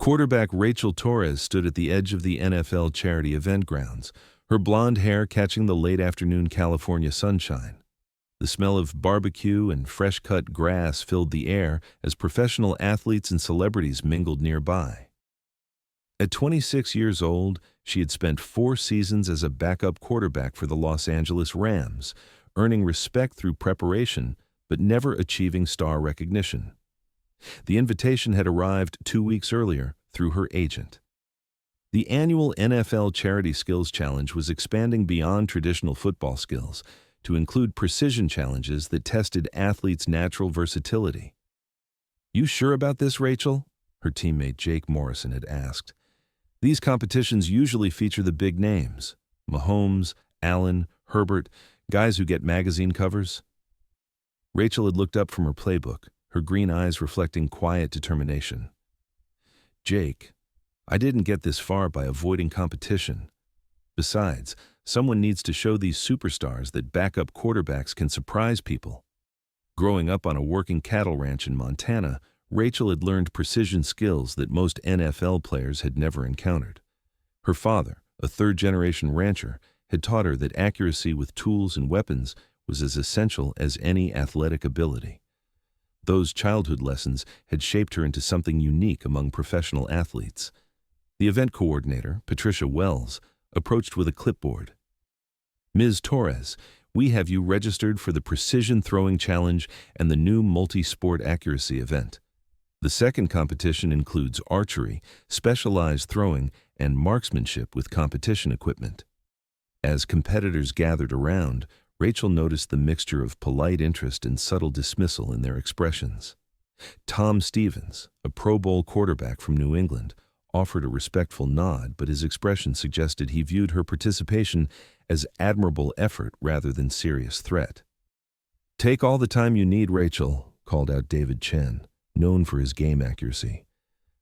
Quarterback Rachel Torres stood at the edge of the NFL charity event grounds, her blonde hair catching the late afternoon California sunshine. The smell of barbecue and fresh-cut grass filled the air as professional athletes and celebrities mingled nearby. At 26 years old, she had spent 4 seasons as a backup quarterback for the Los Angeles Rams, earning respect through preparation but never achieving star recognition. The invitation had arrived 2 weeks earlier through her agent. The annual NFL Charity Skills Challenge was expanding beyond traditional football skills to include precision challenges that tested athletes' natural versatility. "You sure about this, Rachel?" her teammate Jake Morrison had asked. "These competitions usually feature the big names: Mahomes, Allen, Herbert, guys who get magazine covers." Rachel had looked up from her playbook, her green eyes reflecting quiet determination. "Jake, I didn't get this far by avoiding competition. Besides, someone needs to show these superstars that backup quarterbacks can surprise people." Growing up on a working cattle ranch in Montana, Rachel had learned precision skills that most NFL players had never encountered. Her father, a third-generation rancher, had taught her that accuracy with tools and weapons was as essential as any athletic ability. Those childhood lessons had shaped her into something unique among professional athletes. The event coordinator, Patricia Wells, approached with a clipboard. "Ms. Torres, we have you registered for the Precision Throwing Challenge and the new multi-sport accuracy event. The second competition includes archery, specialized throwing, and marksmanship with competition equipment." As competitors gathered around, Rachel noticed the mixture of polite interest and subtle dismissal in their expressions. Tom Stevens, a Pro Bowl quarterback from New England, offered a respectful nod, but his expression suggested he viewed her participation as admirable effort rather than serious threat. "Take all the time you need, Rachel," called out David Chen, known for his game accuracy.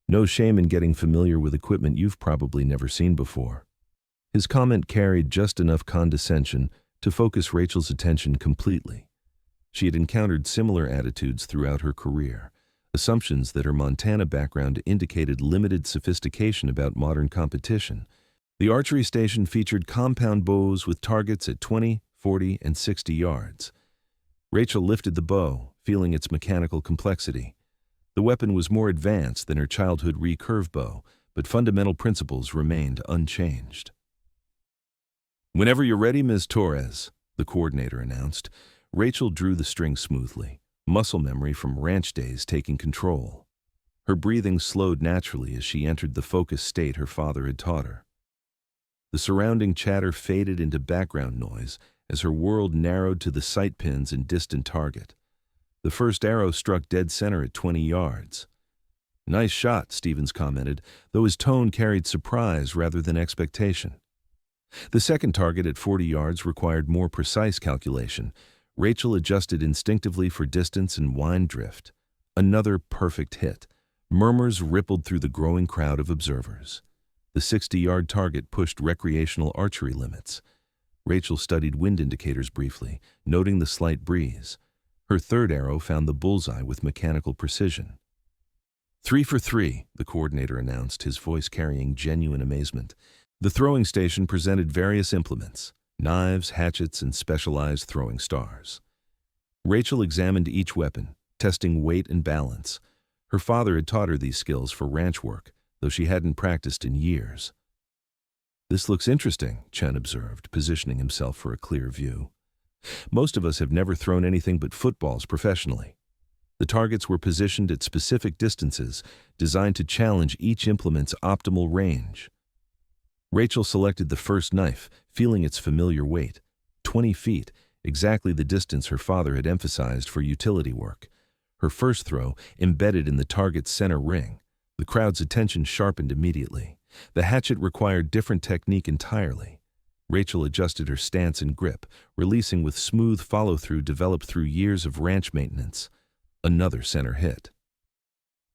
"No shame in getting familiar with equipment you've probably never seen before." His comment carried just enough condescension to focus Rachel's attention completely. She had encountered similar attitudes throughout her career, assumptions that her Montana background indicated limited sophistication about modern competition. The archery station featured compound bows with targets at 20, 40, and 60 yards. Rachel lifted the bow, feeling its mechanical complexity. The weapon was more advanced than her childhood recurve bow, but fundamental principles remained unchanged. "Whenever you're ready, Ms. Torres," the coordinator announced. Rachel drew the string smoothly, muscle memory from ranch days taking control. Her breathing slowed naturally as she entered the focused state her father had taught her. The surrounding chatter faded into background noise as her world narrowed to the sight pins and distant target. The first arrow struck dead center at 20 yards. "Nice shot," Stevens commented, though his tone carried surprise rather than expectation. The second target at 40 yards required more precise calculation. Rachel adjusted instinctively for distance and wind drift. Another perfect hit. Murmurs rippled through the growing crowd of observers. The 60-yard target pushed recreational archery limits. Rachel studied wind indicators briefly, noting the slight breeze. Her third arrow found the bullseye with mechanical precision. "3 for 3, the coordinator announced, his voice carrying genuine amazement. The throwing station presented various implements: knives, hatchets, and specialized throwing stars. Rachel examined each weapon, testing weight and balance. Her father had taught her these skills for ranch work, though she hadn't practiced in years. "This looks interesting," Chen observed, positioning himself for a clear view. "Most of us have never thrown anything but footballs professionally." The targets were positioned at specific distances, designed to challenge each implement's optimal range. Rachel selected the first knife, feeling its familiar weight. 20 feet, exactly the distance her father had emphasized for utility work. Her first throw embedded in the target's center ring. The crowd's attention sharpened immediately. The hatchet required different technique entirely. Rachel adjusted her stance and grip, releasing with smooth follow-through developed through years of ranch maintenance. Another center hit.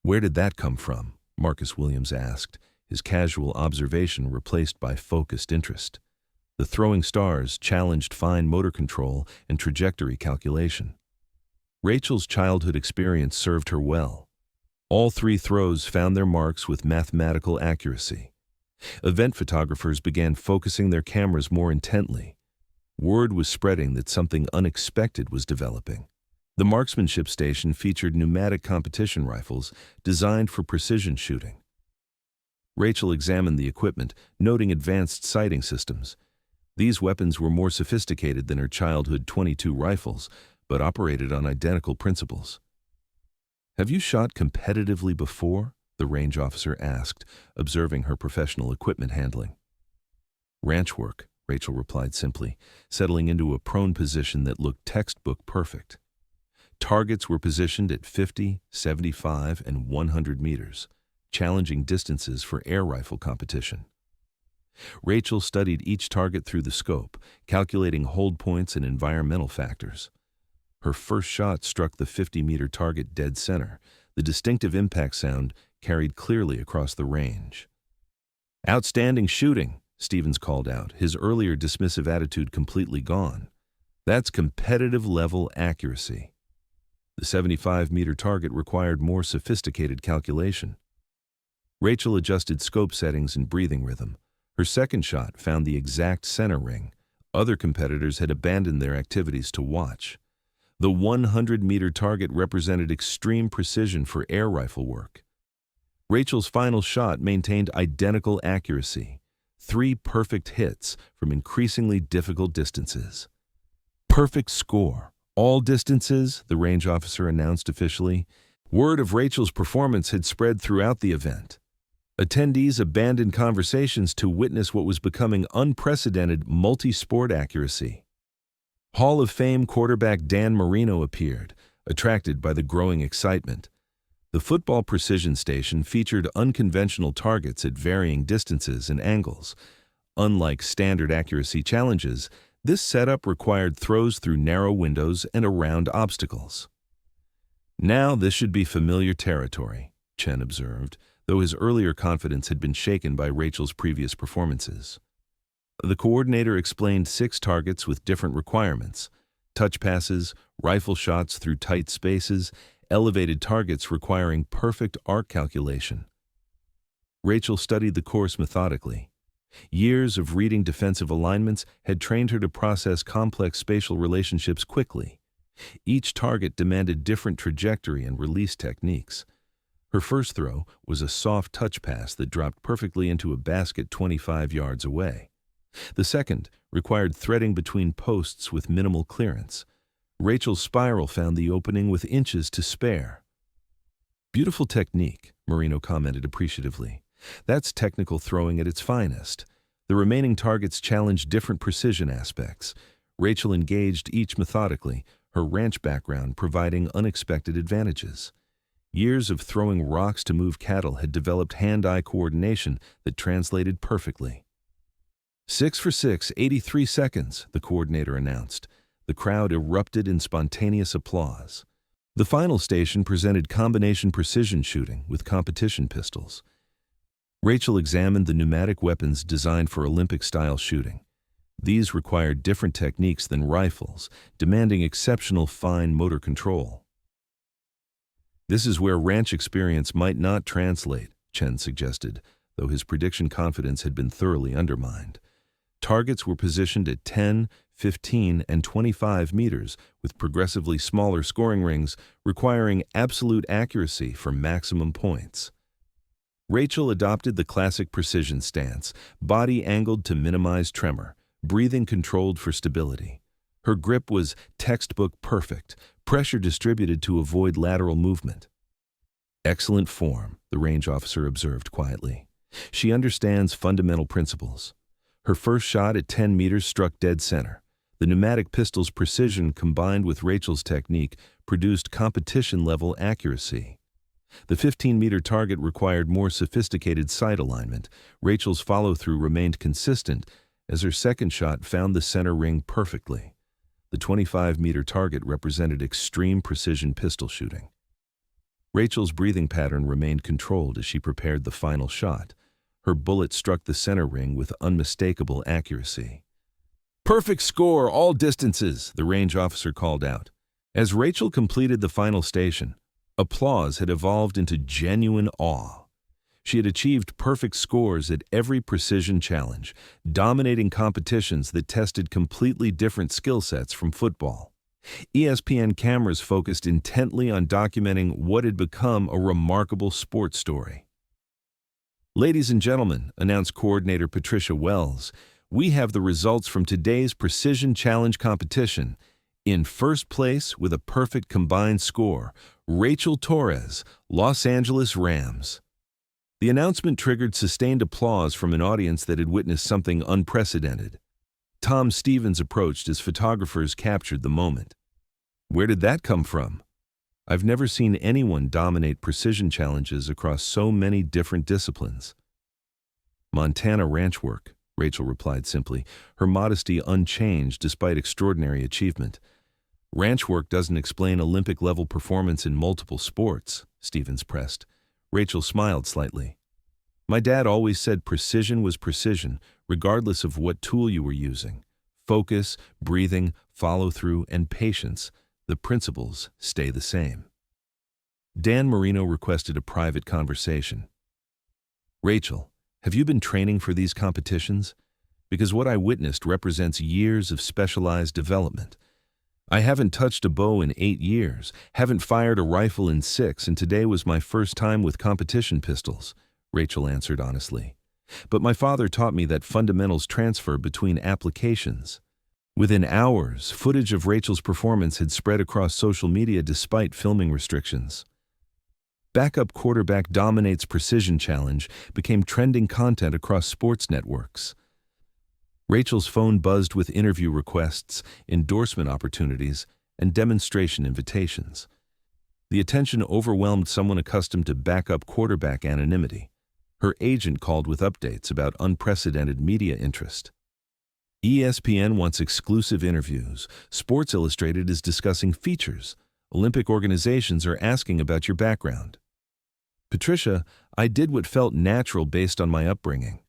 "Where did that come from?" Marcus Williams asked, his casual observation replaced by focused interest. The throwing stars challenged fine motor control and trajectory calculation. Rachel's childhood experience served her well. All three throws found their marks with mathematical accuracy. Event photographers began focusing their cameras more intently. Word was spreading that something unexpected was developing. The marksmanship station featured pneumatic competition rifles designed for precision shooting. Rachel examined the equipment, noting advanced sighting systems. These weapons were more sophisticated than her childhood .22 rifles, but operated on identical principles. "Have you shot competitively before?" the range officer asked, observing her professional equipment handling. "Ranch work," Rachel replied simply, settling into a prone position that looked textbook perfect. Targets were positioned at 50, 75, and 100 meters, challenging distances for air rifle competition. Rachel studied each target through the scope, calculating hold points and environmental factors. Her first shot struck the 50-meter target dead center. The distinctive impact sound carried clearly across the range. "Outstanding shooting," Stevens called out, his earlier dismissive attitude completely gone. "That's competitive-level accuracy." The 75-meter target required more sophisticated calculation. Rachel adjusted scope settings and breathing rhythm. Her second shot found the exact center ring. Other competitors had abandoned their activities to watch. The 100-meter target represented extreme precision for air rifle work. Rachel's final shot maintained identical accuracy. 3 perfect hits from increasingly difficult distances. "Perfect score. All distances," the range officer announced officially. Word of Rachel's performance had spread throughout the event. Attendees abandoned conversations to witness what was becoming unprecedented multi-sport accuracy. Hall of Fame quarterback Dan Marino appeared, attracted by the growing excitement. The football precision station featured unconventional targets at varying distances and angles. Unlike standard accuracy challenges, this setup required throws through narrow windows and around obstacles. "Now this should be familiar territory," Chen observed, though his earlier confidence had been shaken by Rachel's previous performances. The coordinator explained 6 targets with different requirements: touch passes, rifle shots through tight spaces, elevated targets requiring perfect arc calculation. Rachel studied the course methodically. Years of reading defensive alignments had trained her to process complex spatial relationships quickly. Each target demanded different trajectory and release techniques. Her first throw was a soft touch pass that dropped perfectly into a basket 25 yards away. The second required threading between posts with minimal clearance. Rachel's spiral found the opening with inches to spare. "Beautiful technique," Marino commented appreciatively. "That's technical throwing at its finest." The remaining targets challenged different precision aspects. Rachel engaged each methodically, her ranch background providing unexpected advantages. Years of throwing rocks to move cattle had developed hand-eye coordination that translated perfectly. 6 for 6, 83 seconds, the coordinator announced. The crowd erupted in spontaneous applause. The final station presented combination precision shooting with competition pistols. Rachel examined the pneumatic weapons designed for Olympic-style shooting. These required different techniques than rifles, demanding exceptional fine motor control. "This is where ranch experience might not translate," Chen suggested, though his prediction confidence had been thoroughly undermined. Targets were positioned at 10, 15, and 25 meters, with progressively smaller scoring rings requiring absolute accuracy for maximum points. Rachel adopted the classic precision stance, body angled to minimize tremor, breathing controlled for stability. Her grip was textbook perfect, pressure distributed to avoid lateral movement. "Excellent form," the range officer observed quietly. "She understands fundamental principles." Her first shot at 10 meters struck dead center. The pneumatic pistol's precision combined with Rachel's technique produced competition-level accuracy. The 15-meter target required more sophisticated sight alignment. Rachel's follow-through remained consistent as her second shot found the center ring perfectly. The 25-meter target represented extreme precision pistol shooting. Rachel's breathing pattern remained controlled as she prepared the final shot. Her bullet struck the center ring with unmistakable accuracy. "Perfect score, all distances," the range officer called out. As Rachel completed the final station, Applause had evolved into genuine awe. She had achieved perfect scores at every precision challenge, dominating competitions that tested completely different skill sets from football. ESPN cameras focused intently on documenting what had become a remarkable sports story. "Ladies and gentlemen," announced coordinator Patricia Wells, "we have the results from today's Precision Challenge competition. In first place, with a perfect combined score, Rachel Torres, Los Angeles Rams." The announcement triggered sustained applause from an audience that had witnessed something unprecedented. Tom Stevens approached as photographers captured the moment. "Where did that come from? I've never seen anyone dominate precision challenges across so many different disciplines." "Montana ranch work," Rachel replied simply, her modesty unchanged despite extraordinary achievement. "Ranch work doesn't explain Olympic-level performance in multiple sports," Stevens pressed. Rachel smiled slightly. "My dad always said precision was precision, regardless of what tool you were using. Focus, breathing, follow-through, and patience. The principles stay the same." Dan Marino requested a private conversation. "Rachel, have you been training for these competitions? Because what I witnessed represents years of specialized development. I haven't touched a bow in 8 years, haven't fired a rifle in 6, and today was my first time with competition pistols," Rachel answered honestly. "But my father taught me that fundamentals transfer between applications." Within hours, footage of Rachel's performance had spread across social media despite filming restrictions. "Backup quarterback dominates precision challenge" became trending content across sports networks. Rachel's phone buzzed with interview requests, endorsement opportunities, and demonstration invitations. The attention overwhelmed someone accustomed to backup quarterback anonymity. Her agent called with updates about unprecedented media interest. ESPN wants exclusive interviews. Sports Illustrated is discussing features. Olympic organizations are asking about your background. "Patricia, I did what felt natural based on my upbringing.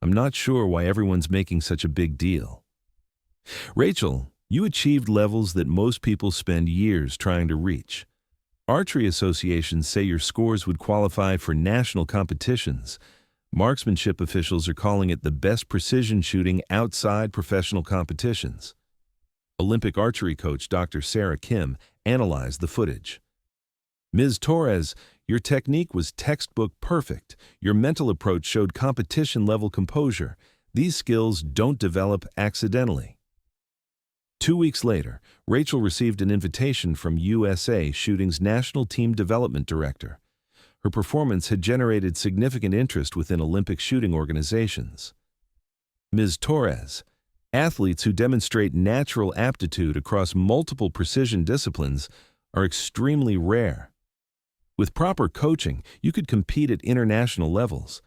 I'm not sure why everyone's making such a big deal." "Rachel, you achieved levels that most people spend years trying to reach. Archery associations say your scores would qualify for national competitions. Marksmanship officials are calling it the best precision shooting outside professional competitions." Olympic archery coach Dr. Sarah Kim analyzed the footage. "Ms. Torres, your technique was textbook perfect. Your mental approach showed competition-level composure. These skills don't develop accidentally." 2 weeks later, Rachel received an invitation from USA Shooting's National Team Development Director. Her performance had generated significant interest within Olympic shooting organizations. "Ms. Torres, athletes who demonstrate natural aptitude across multiple precision disciplines are extremely rare. With proper coaching, you could compete at international levels.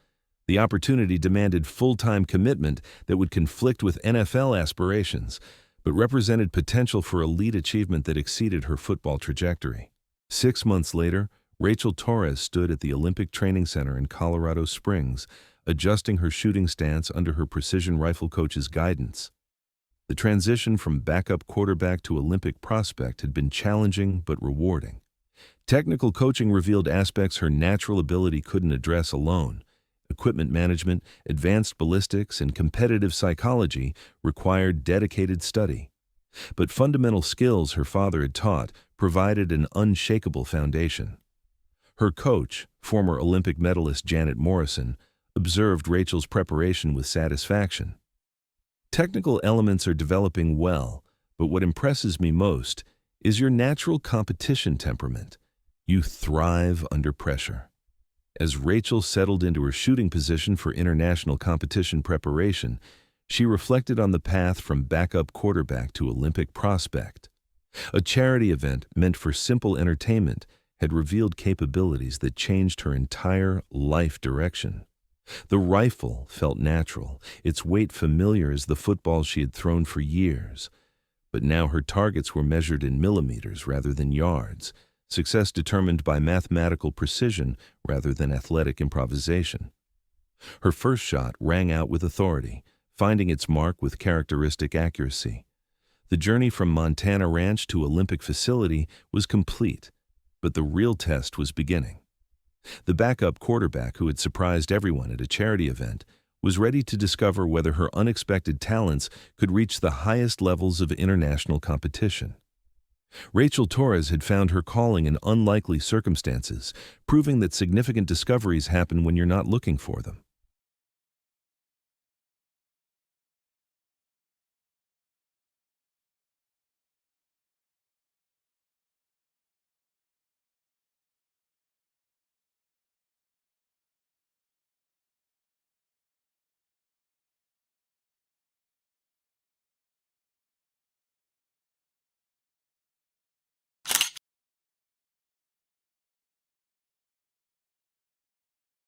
The opportunity demanded full-time commitment that would conflict with NFL aspirations, but represented potential for elite achievement that exceeded her football trajectory." 6 months later, Rachel Torres stood at the Olympic Training Center in Colorado Springs, adjusting her shooting stance under her precision rifle coach's guidance. The transition from backup quarterback to Olympic prospect had been challenging but rewarding. Technical coaching revealed aspects her natural ability couldn't address alone. Equipment management, advanced ballistics, and competitive psychology required dedicated study. But fundamental skills her father had taught provided an unshakable foundation. Her coach, former Olympic medalist Janet Morrison, observed Rachel's preparation with satisfaction. "Technical elements are developing well, but what impresses me most is your natural competition temperament. You thrive under pressure." As Rachel settled into her shooting position for international competition preparation, she reflected on the path from backup quarterback to Olympic prospect. A charity event meant for simple entertainment had revealed capabilities that changed her entire life direction. The rifle felt natural, its weight familiar as the football she had thrown for years. But now her targets were measured in millimeters rather than yards, success determined by mathematical precision rather than athletic improvisation. Her first shot rang out with authority, finding its mark with characteristic accuracy. The journey from Montana Ranch to Olympic facility was complete. But the real test was beginning. The backup quarterback who had surprised everyone at a charity event was ready to discover whether her unexpected talents could reach the highest levels of international competition. Rachel Torres had found her calling in unlikely circumstances, proving that significant discoveries happen when you're not looking for them.